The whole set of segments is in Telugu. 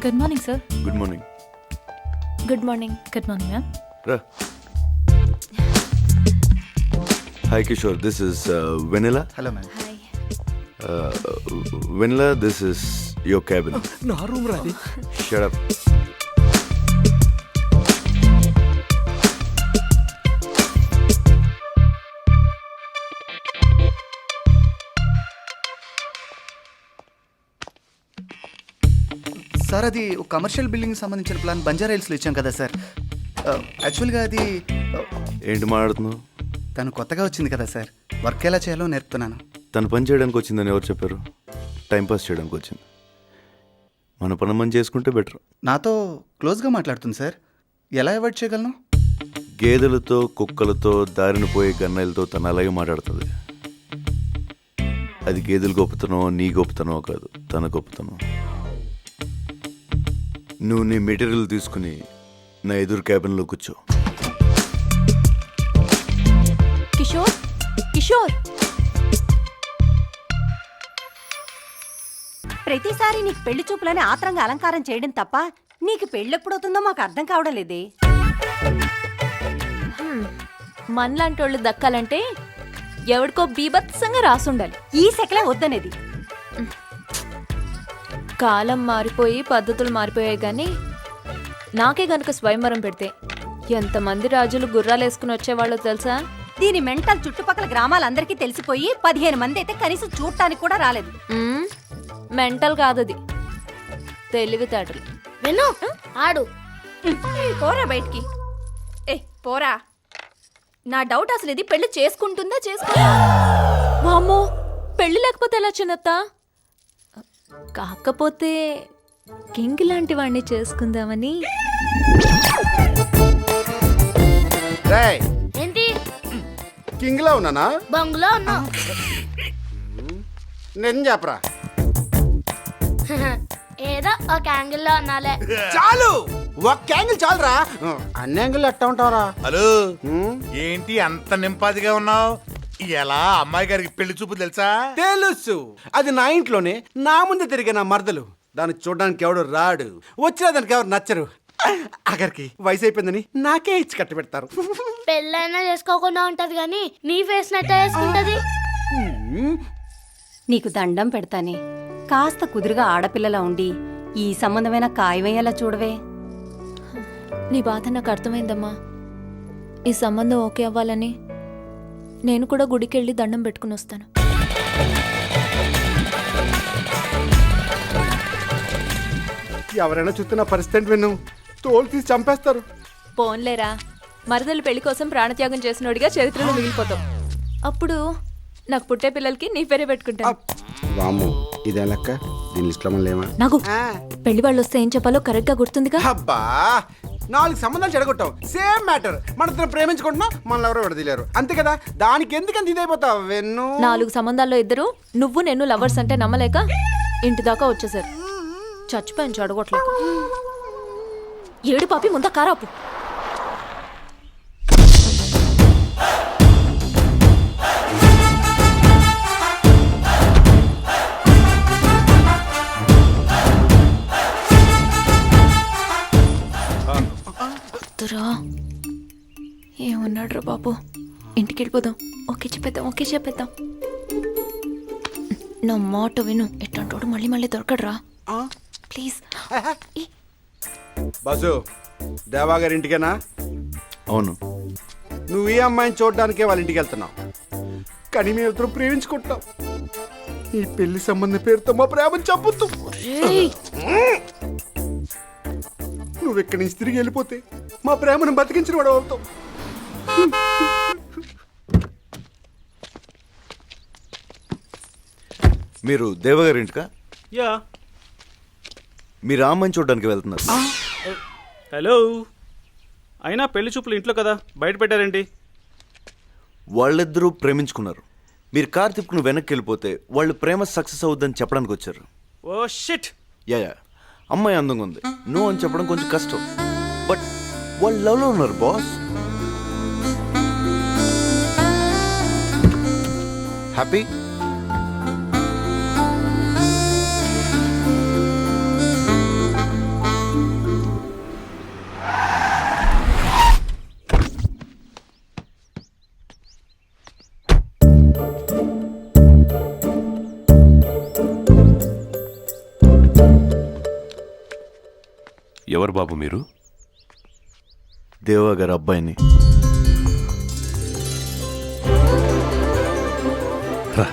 Good morning sir. Good morning. Good morning. Good morning ma'am. రా. Hi Kishore, this is Vanilla. Hello ma'am. Hi. Vanilla, this is your cabin. నా రూమ్ రాది. Shut up. సార్ అది ఒక కమర్షియల్ బిల్డింగ్ సంబంధించిన ప్లాన్ బంజారా హిల్స్లో ఇచ్చాం కదా సార్. యాక్చువల్గా అది ఏంటి మాట్లాడుతున్నావు? తను కొత్తగా వచ్చింది కదా సార్, వర్క్ ఎలా చేయాలో నేర్పుతున్నాను. తను పని చేయడానికి వచ్చిందని ఎవరు చెప్పారు? టైంపాస్ చేయడానికి వచ్చింది. మన పని మనం చేసుకుంటే బెటర్. నాతో క్లోజ్గా మాట్లాడుతుంది సార్, ఎలా అవాయిడ్ చేయగలను? గేదెలతో, కుక్కలతో, దారిన పోయే గన్నెలతో తను అలాగే మాట్లాడుతుంది. అది గేదెలు గొప్పతనో నీ గొప్పతనో కాదు, తన గొప్పతనం. నువ్వు నీ మెటీరియల్ తీసుకుని నా ఎదురు క్యాబిన్లో కూర్చో. కిషోర్, కిషోర్, ప్రతిసారి నీకు పెళ్లి చూపులని ఆత్రంగా అలంకారం చేయడం తప్ప నీకు పెళ్ళెప్పుడవుతుందో మాకు అర్థం కావడం లేదే. మనలాంటి వాళ్ళు దక్కాలంటే ఎవడికో బీభత్సంగా రాసుండాలి. ఈ సెకలే వద్దనేది. కాలం మారిపోయి పద్ధతులు మారిపోయాయి కానీ నాకే గనుక స్వయంవరం పెడితే ఎంతమంది రాజులు గుర్రాలు వేసుకుని వచ్చేవాళ్ళో తెలుసా? దీని మెంటల్ చుట్టుపక్కల గ్రామాలందరికీ తెలిసిపోయి 15 మంది అయితే కనీసం చూడటానికి కూడా రాలేదు. మెంటల్ కాదది, తెలివితేటలు. విను ఆడు. పోరా బయటికి. పోరా. నా డౌట్ అసలు ఇది పెళ్లి చేసుకుంటుందా వామ్మో, పెళ్లి లేకపోతే ఎలా చిన్నత్త? కాకపోతే కింగ్ లాంటి వాడిని చేసుకుందామని. ఏంటి కింగ్ లా ఉన్నానా? బంగులో ఉన్నా. నేను చెప్పరా. ఏదో ఒక యాంగిల్ లో ఉన్నాలే. చాలు, ఒక్క యాంగిల్ చాలురా. అన్ని యాంగిల్ ఎట్టా ఉంటావరా? హలో, ఏంటి అంత నింపాదిగా ఉన్నావు? ఎలా అమ్మాయి గారికి పెళ్లి చూపు తెలుసా? తెలుసు, అది నా ఇంట్లోనే నా ముందు తిరిగే నా మరదలు. దాన్ని చూడడానికి ఎవడు రాడు, వచ్చినా దానికి ఎవరు నచ్చరు. అక్కడికి వయసు అయిపోయిందని నాకే ఇచ్చి కట్టి పెడతారు. పెళ్ళైనా చేసుకోకుండా ఉంటది గాని నీ ఫేస్ నట్టే వేసుకుంటది. నీకు దండం పెడతానే, కాస్త కుదురుగా ఆడపిల్లలా ఉండి ఈ సంబంధమైన ఖాయమయ్యేలా చూడవే. నీ బాధ నాకు అర్థమైందమ్మా. ఈ సంబంధం ఓకే అవ్వాలని నేను కూడా గుడికెళ్ళి దండం పెట్టుకుని వస్తాను. ఎవరైనా చూస్తున్న పరిస్థితి విన్ను తోలు తీసి చంపేస్తారు. పోన్లేరా, మరదలు పెళ్లి కోసం ప్రాణత్యాగం చేసినోడిగా చరిత్రలో మిగిలిపోతాం. అప్పుడు నాకు పుట్టే పిల్లలకి నీ పేరే పెట్టుకుంటా. వాము, ఇదే లెక్క. దీని లిస్ట్ లో లేవా? నాకు పెళ్లి వాళ్ళు వస్తే ఏం చెప్పాలో కరెక్ట్ గా గుర్తుందిగా. అబ్బా, 4 సంబంధాలు చెడగొట్టావు. Same matter. మన ఇద్దరం ప్రేమించుకుంటున్నాం, మనల్ని ఎవరో విడదీలేరు, అంతే కదా. దానికి ఎందుకంత ఇదైపోతావు? వెన్ను 4 సంబంధాల్లో ఇద్దరు నువ్వు నేను లవర్స్ అంటే నమ్మలేక ఇంటి దాకా వచ్చేసారు. చచ్చిపోయాను చెడగొట్టలేక. ఏడు పాపి ముందా కారాపు. ఏమన్నాడు రా బాబు? ఇంటికి వెళ్ళిపోదాం. ఓకే చెప్పేద్దాం. నా మాట విను, ఎట్లాంటోడు మళ్ళీ మళ్ళీ దొరకడరా ప్లీజ్. బాసు, దేవా గారి ఇంటికేనా? అవును. నువ్వు ఈ అమ్మాయిని చూడడానికే వాళ్ళ ఇంటికి వెళ్తున్నావు, కానీ మేము ఇద్దరు ప్రేమించుకుంటాం. ఈ పెళ్లి సంబంధం పేరుతో మా ప్రేమను చంపుతూ నువ్వు ఇక్కడి నుంచి తిరిగి వెళ్ళిపోతే మా ప్రేమను బతికించిన వాడు అవుతావు. మీరు దేవగారి ఇంటికా? యా. మీరు ఆ అమ్మాయిని చూడడానికి వెళ్తున్నారు. హలో, అయినా పెళ్లి చూపులు ఇంట్లో కదా, బయట పెట్టారేంటి? వాళ్ళిద్దరూ ప్రేమించుకున్నారు. మీరు కార్ తిప్పుకుని వెనక్కి వెళ్ళిపోతే వాళ్ళు ప్రేమ సక్సెస్ అవుద్దని చెప్పడానికి వచ్చారు. Oh shit. యా, అమ్మాయి అందంగా ఉంది, నో అని చెప్పడం కొంచెం కష్టం. బట్ వాళ్ళు లవ్లో ఉన్నారు బాస్. హ్యాపీ? ఎవరు బాబు మీరు? దేవా గారి అబ్బాయిని. రా.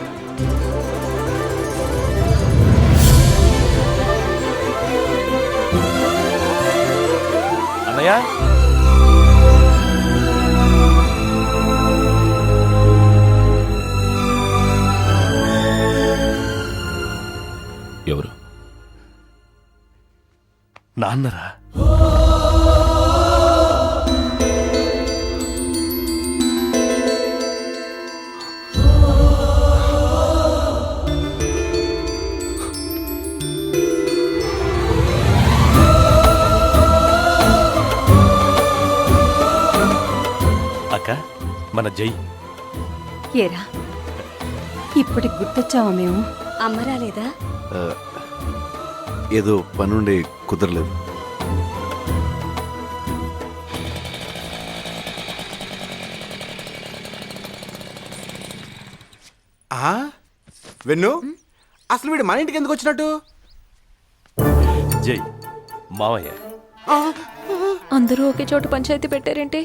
అన్నయ్య, ఎవరు? నాన్నరా? అక్క, మన జై. ఏరా ఇప్పటికి గుర్తొచ్చావా మేము? అమ్మ రాలేదా? ఏదో పనుండి కుదరలేదు. వెన్ను, అసలు వీడు మన ఇంటికి ఎందుకు వచ్చినట్టు? జై మావయ్య. అందరూ ఒకే చోట పంచాయతీ పెట్టారేంటి?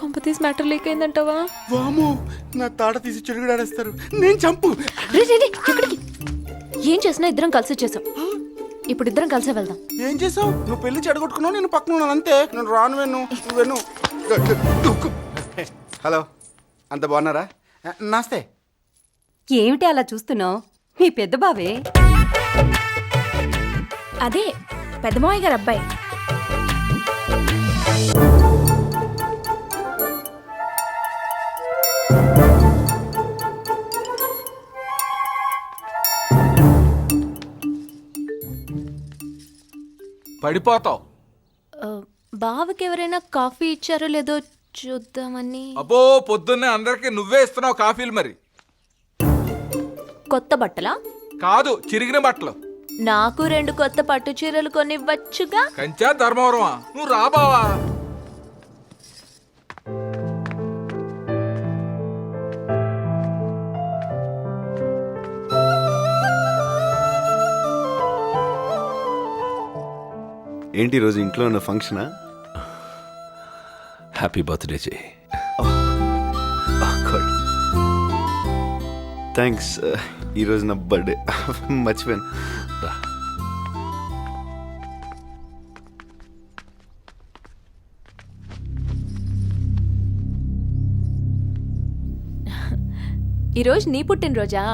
కొంపతీస్ మ్యాటర్ లీక్ అయిందంటావా? వాము, నా తాట తీసి చెడుగుడాడేస్తారు. నేను చంపు. రే, రే, రే, ఎక్కడికి? ఏం చేసినా ఇద్దరం కలిసి చేసాం. ఇప్పుడు ఇద్దరం కలిసే వెళ్దాం. ఏం చేసావు? నువ్వు పెళ్లి చెడగొట్టుకున్నావు, నేను పక్కన ఉన్నాను అంతే. నేను రాను వెన్ను. వెన్ను. హలో, అంత బాగున్నారా? నమస్తే. ఏమిటి అలా చూస్తున్నావు? మీ పెద్ద బావే. అదే పెద్దమావయ్య గారు అబ్బాయి. పడిపోతావు. బావకి ఎవరైనా కాఫీ ఇచ్చారో లేదో చూద్దామని. అబ్బో, పొద్దున్నే అందరికి నువ్వే ఇస్తున్నావు కాఫీలు. మరి కొత్త బట్టలా? కాదు, చిరిగిన బట్టలు. నాకు 2 కొత్త పట్టు చీరలు కొనివ్వచ్చుగా. కంచా ధర్మవరమా? నువ్వు రా బావా. ఏంటి ఈరోజు ఇంట్లో ఉన్న ఫంక్షనా? హ్యాపీ బర్త్డే జై. థ్యాంక్స్. ఈరోజు నా బర్త్డే మర్చిపోయాను. రా. ఈరోజు నీ పుట్టినరోజా?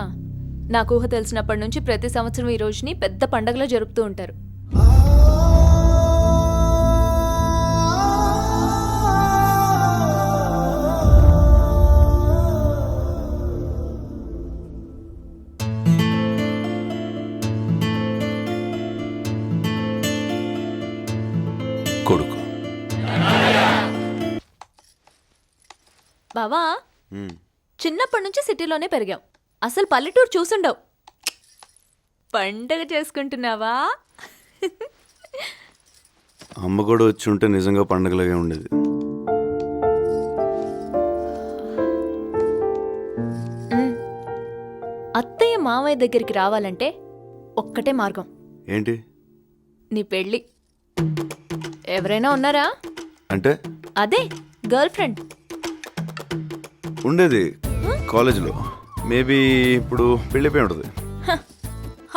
నాకు ఊహ తెలిసినప్పటి నుంచి ప్రతి సంవత్సరం ఈ రోజుని పెద్ద పండగలో జరుపుతూ ఉంటారు. కొడుకు. బావా, చిన్నప్పటి నుంచి సిటీలోనే పెరిగావు. అసలు పల్లెటూరు చూసుండవు. పండగ చేసుకుంటున్నావా? అమ్మ కూడా వచ్చి ఉంటే నిజంగా పండగలాగే ఉండేది. అత్తయ్య మామయ్య దగ్గరికి రావాలంటే ఒక్కటే మార్గం. ఏంటి? నీ పెళ్ళి. ఎవరైనా ఉన్నారా? అంటే అదే గర్ల్ ఫ్రెండ్ ఉండేది కాలేజీలో. మేబీ ఇప్పుడు పెళ్ళిపోయి ఉంటుంది.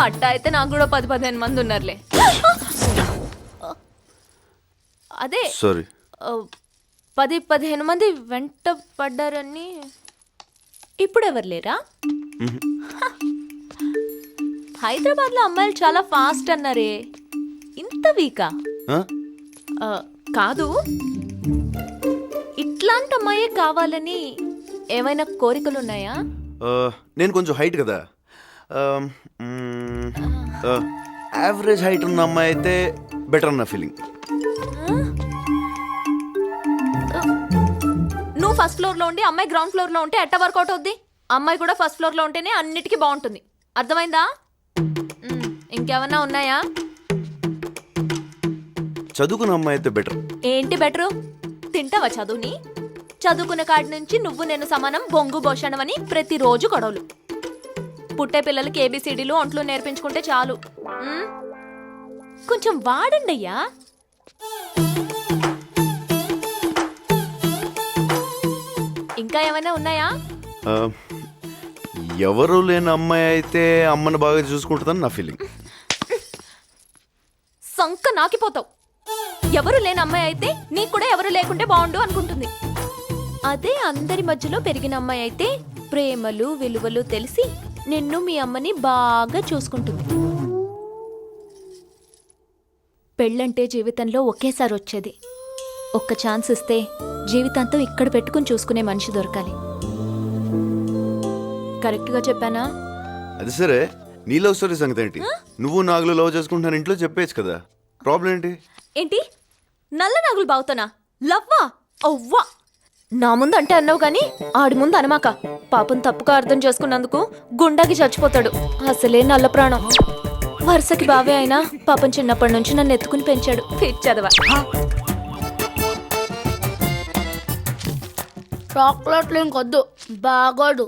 అట్టా అయితే నాకు కూడా 10-15 మంది ఉన్నారులే. అదే సారీ, 10-15 మంది వెంట పడ్డారని. ఇప్పుడు ఎవరు లేరా? హైదరాబాద్లో అమ్మాయిలు చాలా ఫాస్ట్ అన్నారే, ఇంత వీకా? కాదు, ఇట్లాంటి అమ్మాయే కావాలని ఏమైనా కోరికలున్నాయా? నేను కొంచెం హైట్ కదా. యావరేజ్ హైట్ ఉన్న అమ్మాయి అయితే బెటర్ అన్న ఫీలింగ్. నువ్వు ఫస్ట్ ఫ్లోర్లో ఉండి అమ్మాయి గ్రౌండ్ ఫ్లోర్లో ఉంటే ఎట్ట వర్కౌట్ అవుద్ది? అమ్మాయి కూడా ఫస్ట్ ఫ్లోర్లో ఉంటేనే అన్నిటికీ బాగుంటుంది. అర్థమైందా? ఇంకేమన్నా ఉన్నాయా? చదువుకున్న అమ్మాయి అయితే బెటర్. ఏంటి బెటరు? తింటావా చదువుని? చదువుకునే కాడి నుంచి నువ్వు నేను సమానం, బొంగు భోషణం అని ప్రతిరోజు గొడవలు. పుట్టే పిల్లలకి ABCDలు ఒంట్లు నేర్పించుకుంటే చాలు. కొంచెం వాడండి అయ్యా. ఇంకా ఏమైనా ఉన్నాయా? ఆ, ఎవరు లేని అమ్మాయి అయితే అమ్మని బాగా చూసుకుంటుందని నా ఫీలింగ్. సంక నాకిపోతావు. ఎవరు లేని అమ్మాయి అయితే నీకు కూడా ఎవరు లేకుంటే బాగుండు అనుకుంటుంది. అదే అందరి మధ్యలో పెరిగిన అమ్మాయి అయితే ప్రేమలు విలువలు తెలిసి నిన్ను మీ అమ్మని బాగా చూసుకుంటుంది. పెళ్ళంటే జీవితంలో ఒకేసారి వచ్చేది. ఒక్క ఛాన్స్ ఇస్తే జీవితాంతం ఇక్కడ పెట్టుకుని చూసుకునే మనిషి దొరకాలి. కరెక్ట్గా చెప్పానా? అది సరే, నీ లవ్ స్టోరీ సంగతి ఏంటి? నువ్వు నాగులు లవ్ చేసుకుంటున్నాను ఇంట్లో చెప్పేచ్చు కదా, ప్రాబ్లం ఏంటి? ఏంటి నల్ల నాగులు బావుతానా? లవ్వా? అవ్వా! నా ముందు అంటే అన్నావు గాని ఆడి ముందు అనమాక. పాపం తప్పుగా అర్థం చేసుకున్నందుకు గుండాకి చచ్చిపోతాడు. అసలే నల్ల ప్రాణం. వరుసకి బావే అయినా పాపం చిన్నప్పటి నుంచి నన్ను ఎత్తుకుని పెంచాడు. చదవా చాక్లెట్లు ఇంకొద్దు, బాగోడు.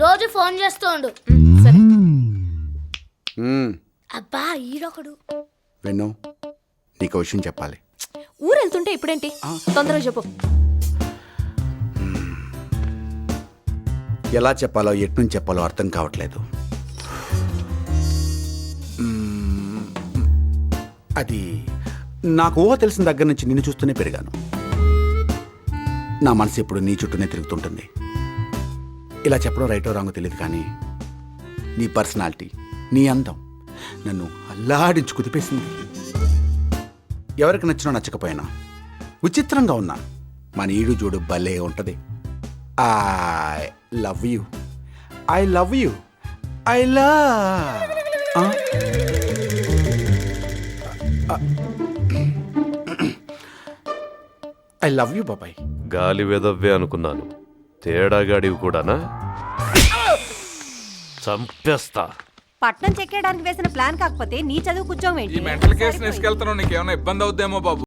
రోజు ఫోన్ చేస్తుండు. సరే. అబ్బా ఈడొకడు. వెన్ను, నీకు విషయం చెప్పాలి. ఊరెళ్తుంటే ఇప్పుడేంటి? తొందరగా చెప్పు. ఎలా చెప్పాలో ఎట్నుంచి చెప్పాలో అర్థం కావట్లేదు. అది నాకు ఊహ తెలిసిన దగ్గర నుంచి నిన్ను చూస్తూనే పెరిగాను. నా మనసు ఎప్పుడు నీ చుట్టూనే తిరుగుతుంటుంది. ఇలా చెప్పడం రైటో రాంగో తెలియదు, కానీ నీ పర్సనాలిటీ, నీ అందం నన్ను అల్లాడించి కుదిపేసింది. ఎవరికి నచ్చినా నచ్చకపోయినా, విచిత్రంగా ఉన్నా మన ఈడు జోడు భలే ఉంటుంది. I love you, I love you, I love. I love you బాబాయ్. గాలి వెదవ్వే అనుకున్నాను, తేడాగాడివి కూడానా? చంపేస్తా. పట్నం చెక్కేయడానికి వేసిన ప్లాన్ కాకపోతే నీ చదువు కూర్చోవేంటి? ఈ మెంటల్ కేసు తీసుకెళ్తున్నావు, నీకేమైనా ఇబ్బంది అవుద్దేమో బాబు.